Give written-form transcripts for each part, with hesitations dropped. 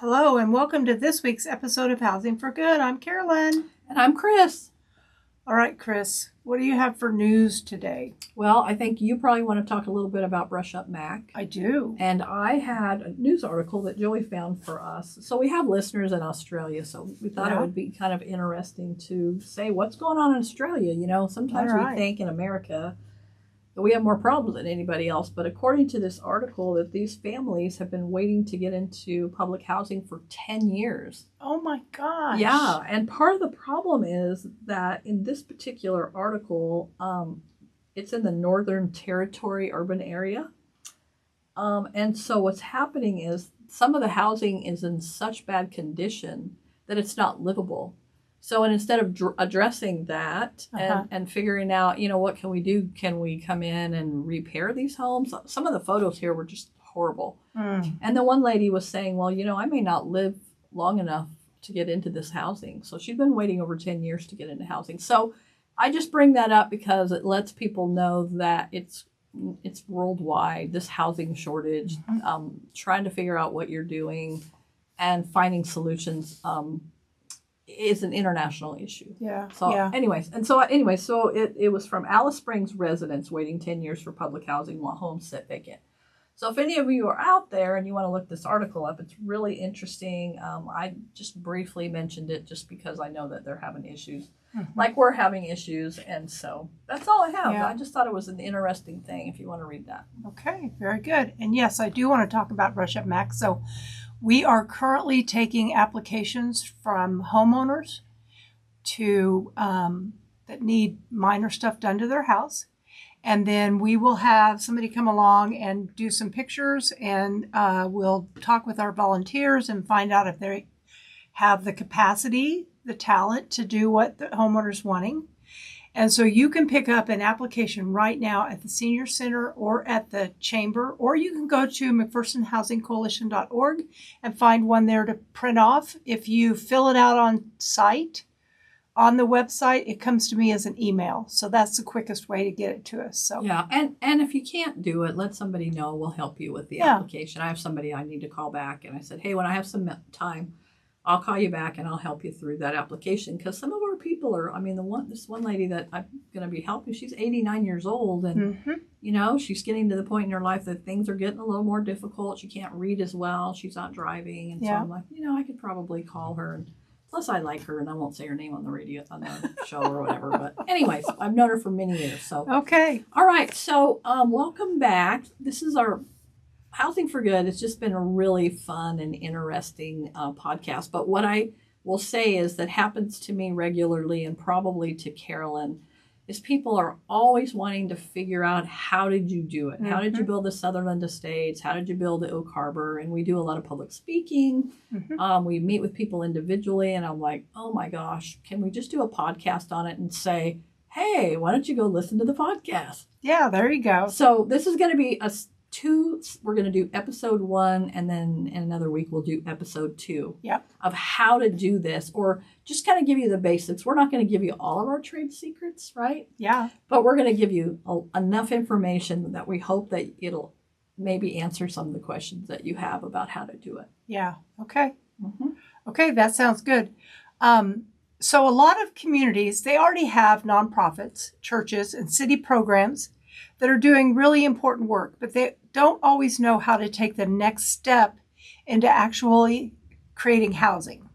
Hello and welcome to this week's episode of Housing for Good. I'm Karolyn. And I'm Chris. All right, Chris, what do you have for news today? Well, I think you probably want to talk a little bit about Brush Up Mac. I do. And I had a news article that Joey found for us. So we have listeners in Australia, so we thought it would be kind of interesting to say what's going on in Australia. You know, sometimes we think in America that we have more problems than anybody else, but according to this article that these families have been waiting to get into public housing for 10 years. Oh my gosh. Yeah, and part of the problem is that in this particular article, it's in the Northern Territory urban area. And so what's happening is some of the housing is in such bad condition that it's not livable. So instead of addressing that and figuring out, you know, what can we do? Can we come in and repair these homes? Some of the photos here were just horrible. And the one lady was saying, well, you know, I may not live long enough to get into this housing. So she's been waiting over 10 years to get into housing. So I just bring that up because it lets people know that it's worldwide, this housing shortage, trying to figure out what you're doing and finding solutions is an international issue. Yeah. So anyways, it was from Alice Springs residents waiting 10 years for public housing while homes sit vacant. So if any of you are out there and you want to look this article up, it's really interesting. I just briefly mentioned it just because I know that they're having issues, like we're having issues. And so that's all I have. I just thought it was an interesting thing if you want to read that. Okay, very good. And yes, I do want to talk about Brush Up Mac. So we are currently taking applications from homeowners to that need minor stuff done to their house. And then we will have somebody come along and do some pictures, and we'll talk with our volunteers and find out if they have the capacity, the talent to do what the homeowner's wanting. And so you can pick up an application right now at the Senior Center or at the Chamber, or you can go to McPhersonHousingCoalition.org and find one there to print off. If you fill it out on site, on the website, it comes to me as an email. So that's the quickest way to get it to us. So yeah, and if you can't do it, let somebody know. We'll help you with the application. I have somebody I need to call back, and I said, hey, when I have some time, I'll call you back and I'll help you through that application, because some of our people are, I mean, this one lady that I'm going to be helping, she's 89 years old, and you know, she's getting to the point in her life that things are getting a little more difficult. She can't read as well. She's not driving, and so I'm like, you know, I could probably call her, and plus I like her, and I won't say her name on the radio, on the show or whatever. But anyways, I've known her for many years. So okay, all right. So welcome back. This is our Housing for Good. It's just been a really fun and interesting podcast. But what I will say is that happens to me regularly, and probably to Karolyn, is people are always wanting to figure out, how did you do it? How did you build the Sutherland Estates? How did you build the Oak Harbor? And we do a lot of public speaking. We meet with people individually, and I'm like, oh my gosh, can we just do a podcast on it and say, hey, why don't you go listen to the podcast? Yeah, there you go. So this is going to be we're going to do episode 1, and then in another week we'll do episode 2 of how to do this, or just kind of give you the basics. We're not going to give you all of our trade secrets, right? Yeah. But we're going to give you enough information that we hope that it'll maybe answer some of the questions that you have about how to do it. Yeah. Okay. Okay, that sounds good. So a lot of communities, they already have nonprofits, churches, and city programs that are doing really important work, but they don't always know how to take the next step into actually creating housing.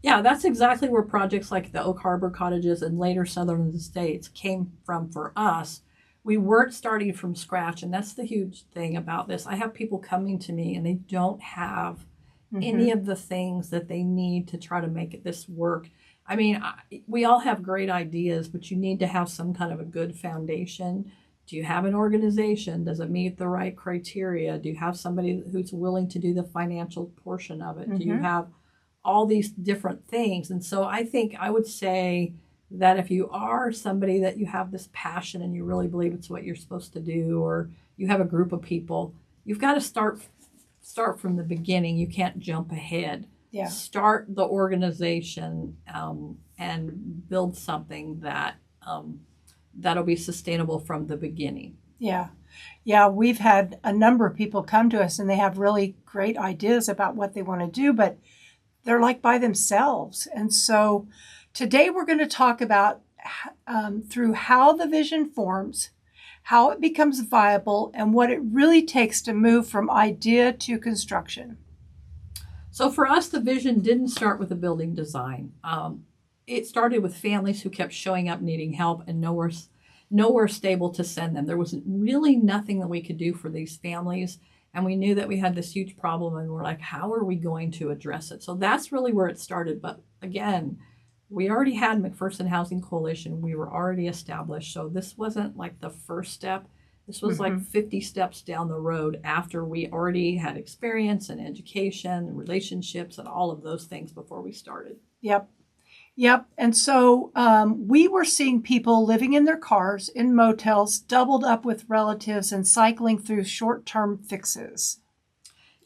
Yeah, that's exactly where projects like the Oak Harbor Cottages and later Sutherland Estates came from for us. We weren't starting from scratch, and that's the huge thing about this. I have people coming to me, and they don't have any of the things that they need to try to make this work. I mean, we all have great ideas, but you need to have some kind of a good foundation. Do you have an organization? Does it meet the right criteria? Do you have somebody who's willing to do the financial portion of it? Do you have all these different things? And so I would say that if you are somebody that you have this passion and you really believe it's what you're supposed to do, or you have a group of people, you've got to start from the beginning. You can't jump ahead. Yeah. Start the organization and build something that that'll be sustainable from the beginning. Yeah. Yeah, we've had a number of people come to us and they have really great ideas about what they want to do, but they're like by themselves. And so today we're going to talk about through how the vision forms, how it becomes viable, and what it really takes to move from idea to construction. So for us, the vision didn't start with a building design. It started with families who kept showing up needing help and nowhere stable to send them. There was really nothing that we could do for these families. And we knew that we had this huge problem and we're like, how are we going to address it? So that's really where it started. But again, we already had McPherson Housing Coalition. We were already established. So this wasn't like the first step. This was like 50 steps down the road after we already had experience and education and relationships and all of those things before we started. Yep. Yep. And so we were seeing people living in their cars, in motels, doubled up with relatives and cycling through short-term fixes.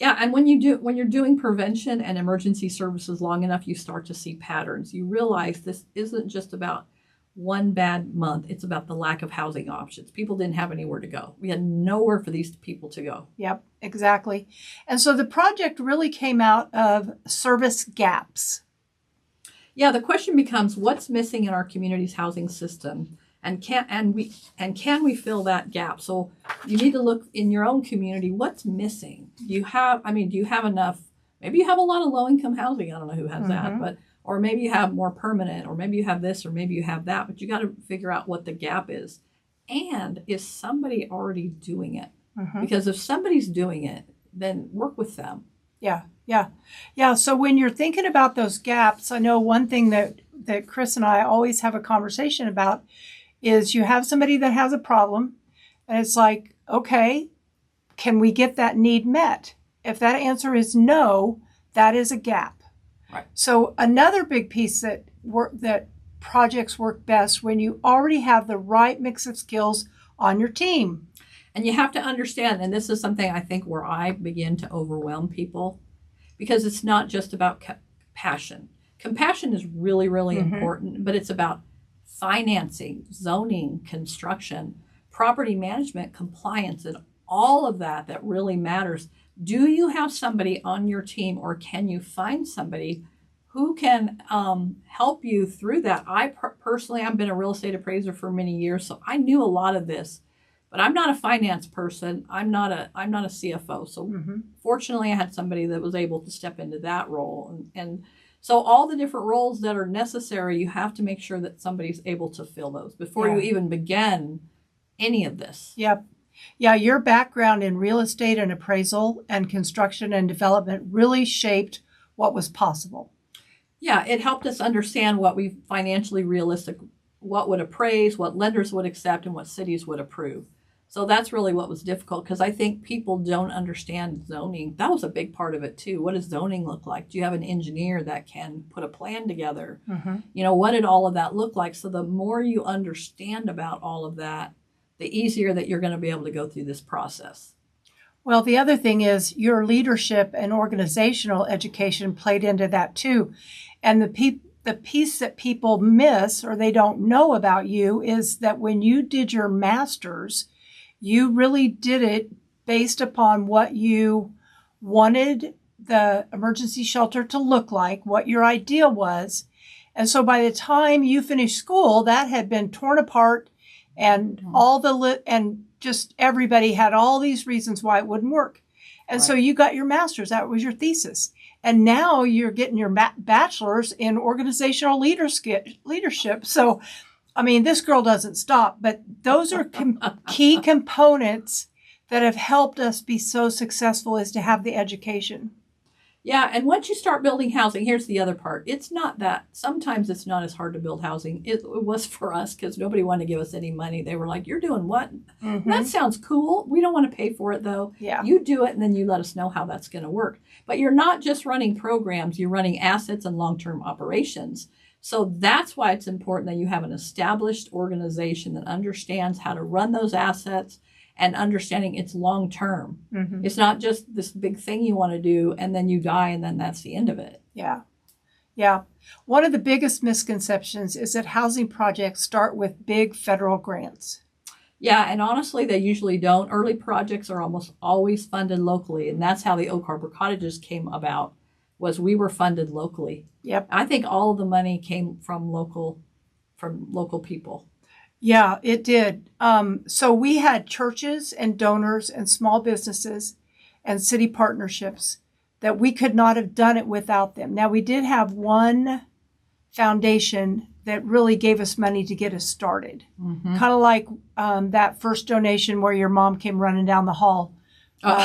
Yeah, and when you're doing prevention and emergency services long enough, you start to see patterns. You realize this isn't just about one bad month. It's about the lack of housing options. People didn't have anywhere to go. We had nowhere for these people to go. Yep, exactly. And so the project really came out of service gaps. Yeah, the question becomes what's missing in our community's housing system, and can we fill that gap? So you need to look in your own community, what's missing? Do you have enough? Maybe you have a lot of low-income housing. I don't know who has that, but or maybe you have more permanent, or maybe you have this, or maybe you have that, but you got to figure out what the gap is. And is somebody already doing it? Because if somebody's doing it, then work with them. Yeah. So when you're thinking about those gaps, I know one thing that Chris and I always have a conversation about is you have somebody that has a problem and it's like, okay, can we get that need met? If that answer is no, that is a gap. Right. So another big piece that projects work best when you already have the right mix of skills on your team. And you have to understand, and this is something I think where I begin to overwhelm people, because it's not just about passion. Compassion is really, really important, but it's about financing, zoning, construction, property management, compliance, and all of that really matters. Do you have somebody on your team, or can you find somebody who can help you through that? I personally, I've been a real estate appraiser for many years, so I knew a lot of this. But I'm not a finance person. I'm not a CFO. So fortunately, I had somebody that was able to step into that role. And so all the different roles that are necessary, you have to make sure that somebody's able to fill those before you even begin any of this. Yep. Yeah, your background in real estate and appraisal and construction and development really shaped what was possible. Yeah, it helped us understand what we financially realistic, what would appraise, what lenders would accept, and what cities would approve. So that's really what was difficult, because I think people don't understand zoning. That was a big part of it too. What does zoning look like? Do you have an engineer that can put a plan together? What did all of that look like? So the more you understand about all of that, the easier that you're going to be able to go through this process. Well, the other thing is your leadership and organizational education played into that too. And the piece that people miss or they don't know about you is that when you did your master's, you really did it based upon what you wanted the emergency shelter to look like, what your ideal was. And so by the time you finished school, that had been torn apart and and just everybody had all these reasons why it wouldn't work. And so you got your master's, that was your thesis. And now you're getting your bachelor's in organizational leadership. So I mean, this girl doesn't stop, but those are key components that have helped us be so successful, is to have the education. Yeah, and once you start building housing, here's the other part. Sometimes it's not as hard to build housing. It was for us, because nobody wanted to give us any money. They were like, you're doing what? That sounds cool. We don't want to pay for it, though. Yeah. You do it, and then you let us know how that's going to work. But you're not just running programs. You're running assets and long-term operations. So that's why it's important that you have an established organization that understands how to run those assets and understanding it's long term. It's not just this big thing you want to do and then you die and then that's the end of it. Yeah. One of the biggest misconceptions is that housing projects start with big federal grants. Yeah, and honestly, they usually don't. Early projects are almost always funded locally, and that's how the Oak Harbor Cottages came about. Was we were funded locally. Yep. I think all of the money came from local people. Yeah, it did. So we had churches and donors and small businesses and city partnerships that we could not have done it without them. Now, we did have one foundation that really gave us money to get us started. Mm-hmm. Kind of like that first donation where your mom came running down the hall,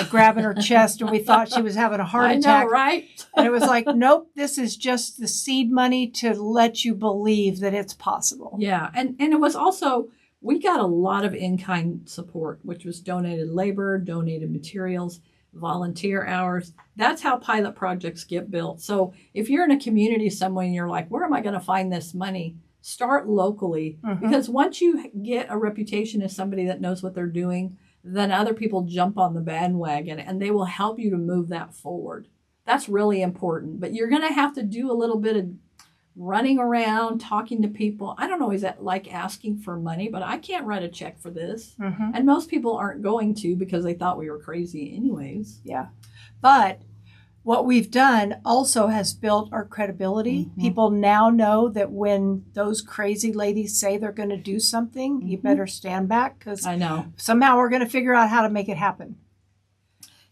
grabbing her chest, and we thought she was having a heart attack. I know, right? And it was like, nope, this is just the seed money to let you believe that it's possible. Yeah, and it was also, we got a lot of in-kind support, which was donated labor, donated materials, volunteer hours. That's how pilot projects get built. So if you're in a community somewhere and you're like, where am I going to find this money? Start locally, because once you get a reputation as somebody that knows what they're doing, then other people jump on the bandwagon and they will help you to move that forward. That's really important. But you're going to have to do a little bit of running around, talking to people. I don't always like asking for money, but I can't write a check for this. And most people aren't going to because they thought we were crazy anyways. Yeah. But what we've done also has built our credibility. People now know that when those crazy ladies say they're going to do something, you better stand back, because I know somehow we're going to figure out how to make it happen.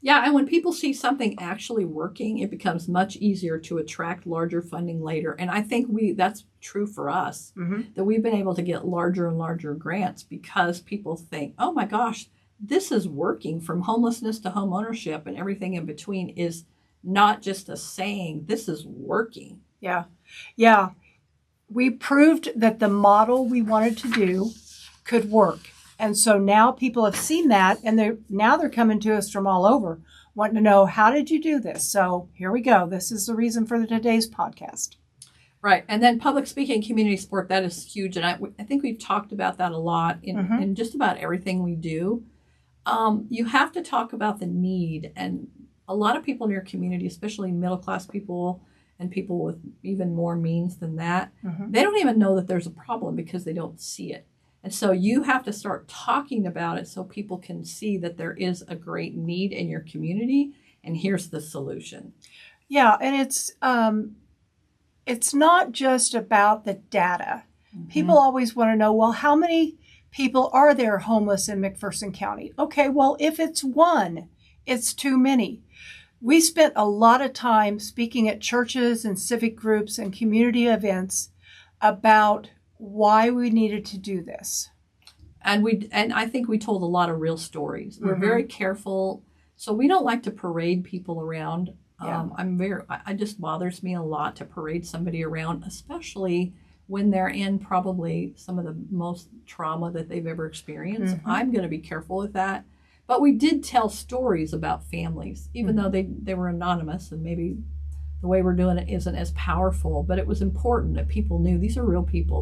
Yeah, and when people see something actually working, it becomes much easier to attract larger funding later. And I think that's true for us, that we've been able to get larger and larger grants because people think, oh my gosh, this is working. From homelessness to home ownership and everything in between is not just a saying, this is working. Yeah. Yeah. We proved that the model we wanted to do could work. And so now people have seen that, and they're coming to us from all over, wanting to know, how did you do this? So here we go. This is the reason for today's podcast. Right. And then public speaking, community support, that is huge. And I think we've talked about that a lot in just about everything we do. You have to talk about the need. And a lot of people in your community, especially middle-class people and people with even more means than that, they don't even know that there's a problem because they don't see it. And so you have to start talking about it so people can see that there is a great need in your community, and here's the solution. Yeah, and it's not just about the data. People always want to know, well, how many people are there homeless in McPherson County? Okay, well, if it's one, it's too many. We spent a lot of time speaking at churches and civic groups and community events about why we needed to do this. And I think we told a lot of real stories. We're very careful. So we don't like to parade people around. Yeah. It just bothers me a lot to parade somebody around, especially when they're in probably some of the most trauma that they've ever experienced. I'm going to be careful with that. But we did tell stories about families, even though they were anonymous, and maybe the way we're doing it isn't as powerful, but it was important that people knew these are real people.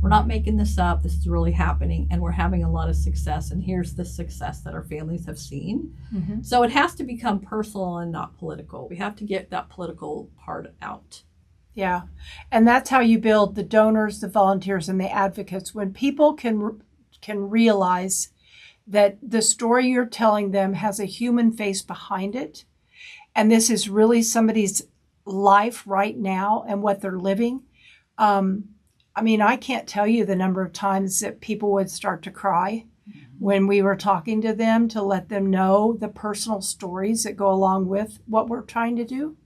We're not making this up. This is really happening, and we're having a lot of success. And here's the success that our families have seen. So it has to become personal and not political. We have to get that political part out. Yeah, and that's how you build the donors, the volunteers, and the advocates. When people can realize that the story you're telling them has a human face behind it, and this is really somebody's life right now and what they're living. I mean, I can't tell you the number of times that people would start to cry when we were talking to them to let them know the personal stories that go along with what we're trying to do.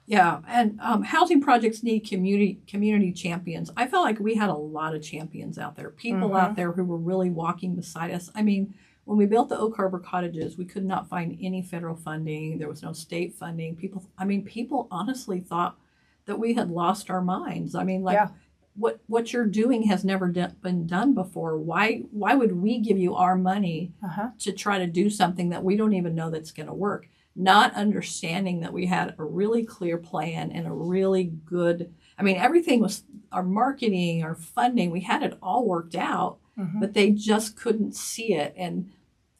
Yeah, and housing projects need community champions. I felt like we had a lot of champions out there, people out there who were really walking beside us. I mean, when we built the Oak Harbor Cottages, we could not find any federal funding. There was no state funding. People honestly thought that we had lost our minds. I mean, like, what you're doing has never been done before. Why would we give you our money to try to do something that we don't even know that's going to work? Not understanding that we had a really clear plan and a really good, everything was our marketing, our funding, we had it all worked out, but they just couldn't see it. And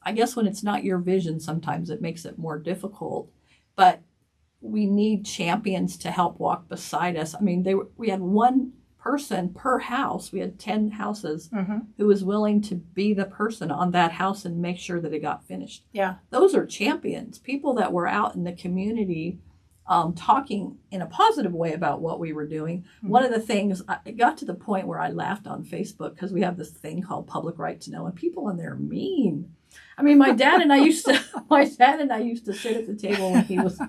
I guess when it's not your vision, sometimes it makes it more difficult, but we need champions to help walk beside us. We had one person per house. We had 10 houses Mm-hmm. who was willing to be the person on that house and make sure that it got finished. Yeah. Those are champions, people that were out in the community talking in a positive way about what we were doing. Mm-hmm. One of the things, it got to the point where I laughed on Facebook because we have this thing called Public Right to Know, and people in there are mean. I mean, my dad and I used to sit at the table when he was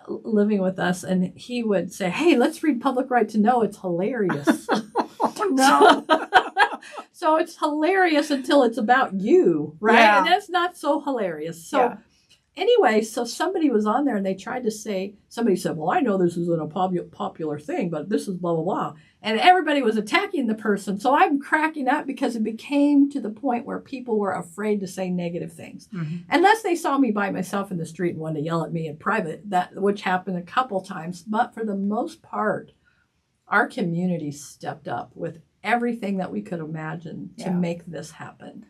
living with us, and he would say, "Hey, let's read Public Right to Know. It's hilarious." No. So it's hilarious until it's about you, right? Yeah. And that's not so hilarious. So Yeah. anyway, so somebody was on there and they tried to say, somebody said, well, I know this isn't a popular thing, but this is blah, blah, blah. And everybody was attacking the person. So I'm cracking up because it became to the point where people were afraid to say negative things. Mm-hmm. Unless they saw me by myself in the street and wanted to yell at me in private, which happened a couple times. But for the most part, our community stepped up with everything that we could imagine to make this happen.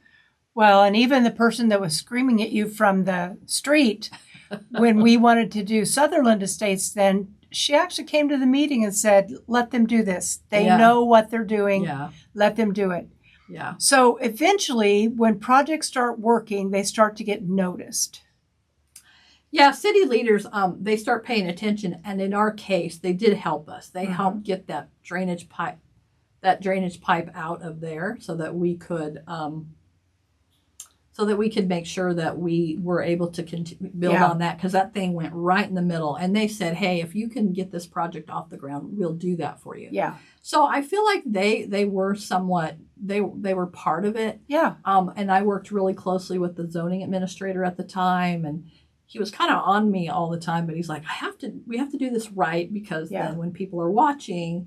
Well, and even the person that was screaming at you from the street when we wanted to do Sutherland Estates, then she actually came to the meeting and said, let them do this. They know what they're doing. Yeah. Let them do it. Yeah. So eventually, when projects start working, they start to get noticed. Yeah, city leaders, they start paying attention. And in our case, they did help us. They helped get that drainage pipe out of there so that we could make sure that we were able to build on that, because that thing went right in the middle. And they said, hey, if you can get this project off the ground, we'll do that for you. Yeah. So I feel like they were somewhat, they were part of it. Yeah. And I worked really closely with the zoning administrator at the time, and he was kind of on me all the time, but he's like, we have to do this right, because then when people are watching,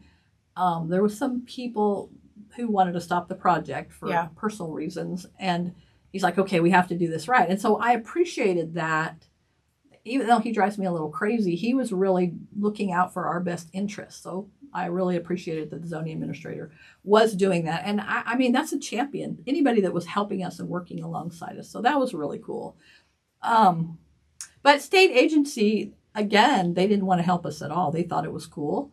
there was some people who wanted to stop the project for personal reasons. And he's like, okay, we have to do this right. And so I appreciated that. Even though he drives me a little crazy, he was really looking out for our best interests. So I really appreciated that the zoning administrator was doing that. And I mean, that's a champion, anybody that was helping us and working alongside us. So that was really cool. But state agency, again, they didn't want to help us at all. They thought it was cool.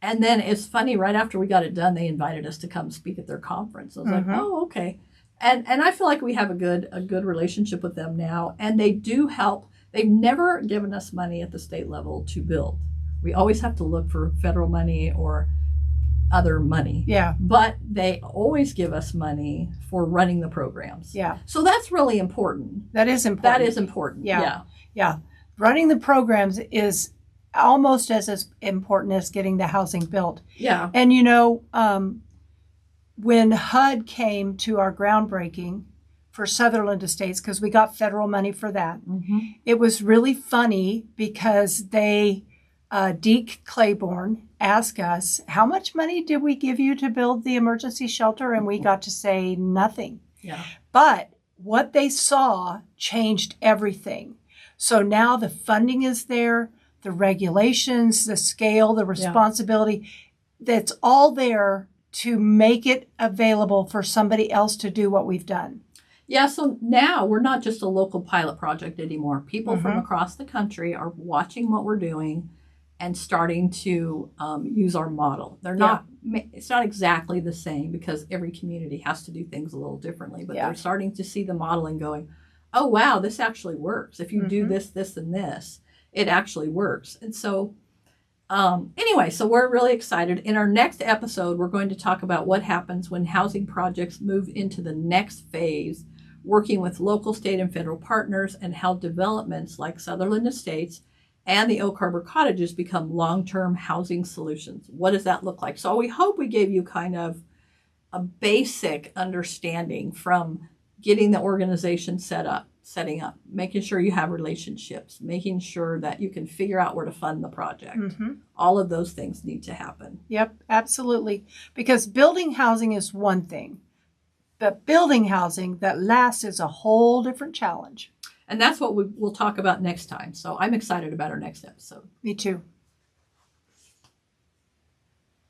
And then it's funny, right after we got it done, they invited us to come speak at their conference. I was like, oh, okay. And I feel like we have a good relationship with them now. And they do help. They've never given us money at the state level to build. We always have to look for federal money or other money. Yeah. But they always give us money for running the programs. Yeah. So that's really important. That is important. That is important. Yeah. Yeah. Running the programs is almost as important as getting the housing built. Yeah. And, when HUD came to our groundbreaking for Sutherland Estates, because we got federal money for that, it was really funny because Deke Claiborne asked us, how much money did we give you to build the emergency shelter? And we got to say nothing. Yeah. But what they saw changed everything. So now the funding is there, the regulations, the scale, the responsibility, that's all there to make it available for somebody else to do what we've done. Yeah, so now we're not just a local pilot project anymore. People from across the country are watching what we're doing and starting to use our model. They're not, it's not exactly the same because every community has to do things a little differently, but they're starting to see the model and going, oh, wow, this actually works. If you do this, this, and this, it actually works. And so anyway, so we're really excited. In our next episode, we're going to talk about what happens when housing projects move into the next phase, working with local, state, and federal partners, and how developments like Sutherland Estates and the Oak Harbor Cottages become long-term housing solutions. What does that look like? So we hope we gave you kind of a basic understanding from getting the organization setting up, making sure you have relationships, making sure that you can figure out where to fund the project. All of those things need to happen. Yep, absolutely. Because building housing is one thing, but building housing that lasts is a whole different challenge. And that's what we'll talk about next time. So I'm excited about our next episode. Me too.